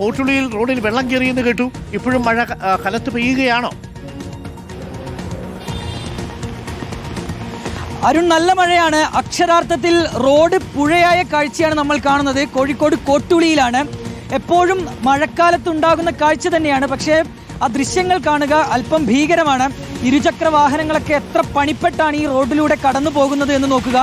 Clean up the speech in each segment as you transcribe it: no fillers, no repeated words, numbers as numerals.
കോട്ടുളിയിൽ റോഡിൽ വെള്ളം കയറിയെന്ന് കേട്ടു. ഇപ്പോഴും മഴ കനത്ത് പെയ്യുകയാണോ? അരുൺ, നല്ല മഴയാണ്. അക്ഷരാർത്ഥത്തിൽ റോഡ് പുഴയായ കാഴ്ചയാണ് നമ്മൾ കാണുന്നത്. കോഴിക്കോട് കോട്ടുളിയിലാണ്. എപ്പോഴും മഴക്കാലത്തുണ്ടാകുന്ന കാഴ്ച തന്നെയാണ്. പക്ഷേ ആ ദൃശ്യങ്ങൾ കാണുക അല്പം ഭീകരമാണ്. ഇരുചക്ര വാഹനങ്ങളൊക്കെ എത്ര പണിപ്പെട്ടാണ് ഈ റോഡിലൂടെ കടന്നു പോകുന്നത് എന്ന് നോക്കുക.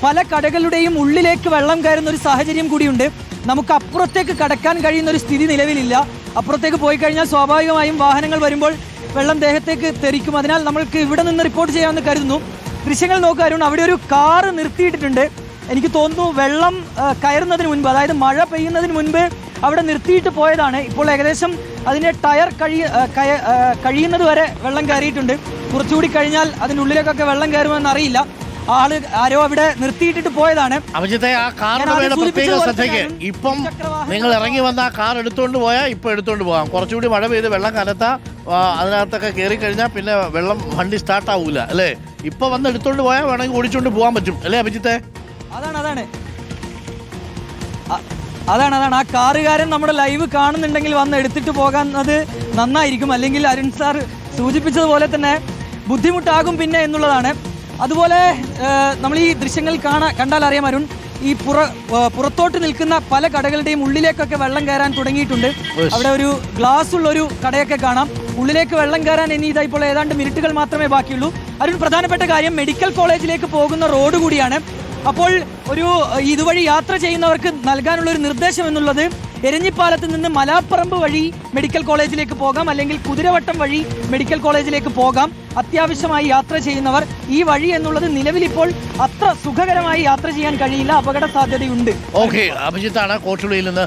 പല കടകളുടെയും ഉള്ളിലേക്ക് വെള്ളം കയറുന്ന ഒരു സാഹചര്യം കൂടിയുണ്ട്. നമുക്ക് അപ്പുറത്തേക്ക് കടക്കാൻ കഴിയുന്ന ഒരു സ്ഥിതി നിലവിലില്ല. അപ്പുറത്തേക്ക് പോയി കഴിഞ്ഞാൽ സ്വാഭാവികമായും വാഹനങ്ങൾ വരുമ്പോൾ വെള്ളം ദേഹത്തേക്ക് തെറിക്കും. അതിനാൽ നമ്മൾക്ക് ഇവിടെ നിന്ന് റിപ്പോർട്ട് ചെയ്യാമെന്ന് കരുതുന്നു. ദൃശ്യങ്ങൾ നോക്കുക അരുൺ, അവിടെ ഒരു കാറ് നിർത്തിയിട്ടിട്ടുണ്ട്. എനിക്ക് തോന്നുന്നു വെള്ളം കയറുന്നതിന് മുൻപ്, അതായത് മഴ പെയ്യുന്നതിന് മുൻപ് അവിടെ നിർത്തിയിട്ട് പോയതാണ്. ഇപ്പോൾ ഏകദേശം അതിൻ്റെ ടയർ കഴിയുന്നത് വരെ വെള്ളം കയറിയിട്ടുണ്ട്. കുറച്ചുകൂടി കഴിഞ്ഞാൽ അതിൻ്റെ ഉള്ളിലേക്കൊക്കെ വെള്ളം കയറുമെന്ന് അറിയില്ല. ആരോ അവിടെ നിർത്തിയിട്ടിട്ട് പോയതാണ്. അഭിജിത്തെ, ആ കാറിന്റെ പ്രത്യേക ശ്രദ്ധയ്ക്ക് ഇപ്പം നിങ്ങൾ ഇറങ്ങി വന്ന ആ കാർ എടുത്തുകൊണ്ട് പോയാൽ ഇപ്പൊ എടുത്തുകൊണ്ട് പോകാം. കുറച്ചുകൂടി മഴ പെയ്ത് വെള്ളം കനത്താ അതിനകത്തൊക്കെ കയറി കഴിഞ്ഞാൽ പിന്നെ വെള്ളം വണ്ടി സ്റ്റാർട്ട് ആവൂല അല്ലേ? ഇപ്പൊ വന്ന് എടുത്തോണ്ട് പോയാൽ വേണമെങ്കിൽ ഓടിച്ചോണ്ട് പോകാൻ പറ്റും അല്ലേ അഭിജിത്തെ? അതാണ് ആ കാറുകാരൻ നമ്മുടെ ലൈവ് കാണുന്നുണ്ടെങ്കിൽ വന്ന് എടുത്തിട്ട് പോകാൻ അത് നന്നായിരിക്കും. അല്ലെങ്കിൽ അരുൺ സാർ സൂചിപ്പിച്ചതുപോലെ തന്നെ ബുദ്ധിമുട്ടാകും പിന്നെ എന്നുള്ളതാണ്. അതുപോലെ നമ്മൾ ഈ ദൃശ്യങ്ങൾ കണ്ടാൽ അറിയാം അരുൺ, ഈ പുറത്തോട്ട് നിൽക്കുന്ന പല കടകളുടെയും ഉള്ളിലേക്കൊക്കെ വെള്ളം കയറാൻ തുടങ്ങിയിട്ടുണ്ട്. അവിടെ ഒരു ഗ്ലാസ് ഉള്ള ഒരു കടയൊക്കെ കാണാം. ഉള്ളിലേക്ക് വെള്ളം കയറാൻ ഇനി ഇതാ ഇപ്പോൾ ഏതാണ്ട് മിനിറ്റുകൾ മാത്രമേ ബാക്കിയുള്ളൂ. അരുൺ, പ്രധാനപ്പെട്ട കാര്യം മെഡിക്കൽ കോളേജിലേക്ക് പോകുന്ന റോഡ് കൂടിയാണ്. അപ്പോൾ ഇതുവഴി യാത്ര ചെയ്യുന്നവർക്ക് നൽകാനുള്ള ഒരു നിർദ്ദേശം എന്നുള്ളത് എരഞ്ഞിപ്പാലത്ത് നിന്ന് മലാപ്പറമ്പ് വഴി മെഡിക്കൽ കോളേജിലേക്ക് പോകാം, അല്ലെങ്കിൽ കുതിരവട്ടം വഴി മെഡിക്കൽ കോളേജിലേക്ക് പോകാം. അത്യാവശ്യമായി യാത്ര ചെയ്യുന്നവർ ഈ വഴി എന്നുള്ളത് നിലവിലിപ്പോൾ അത്ര സുഖകരമായി യാത്ര ചെയ്യാൻ കഴിയില്ല. അപകട സാധ്യതയുണ്ട്. ഓക്കെ, അഭിജിത്താണ് കോട്ടുളിയിൽ നിന്ന്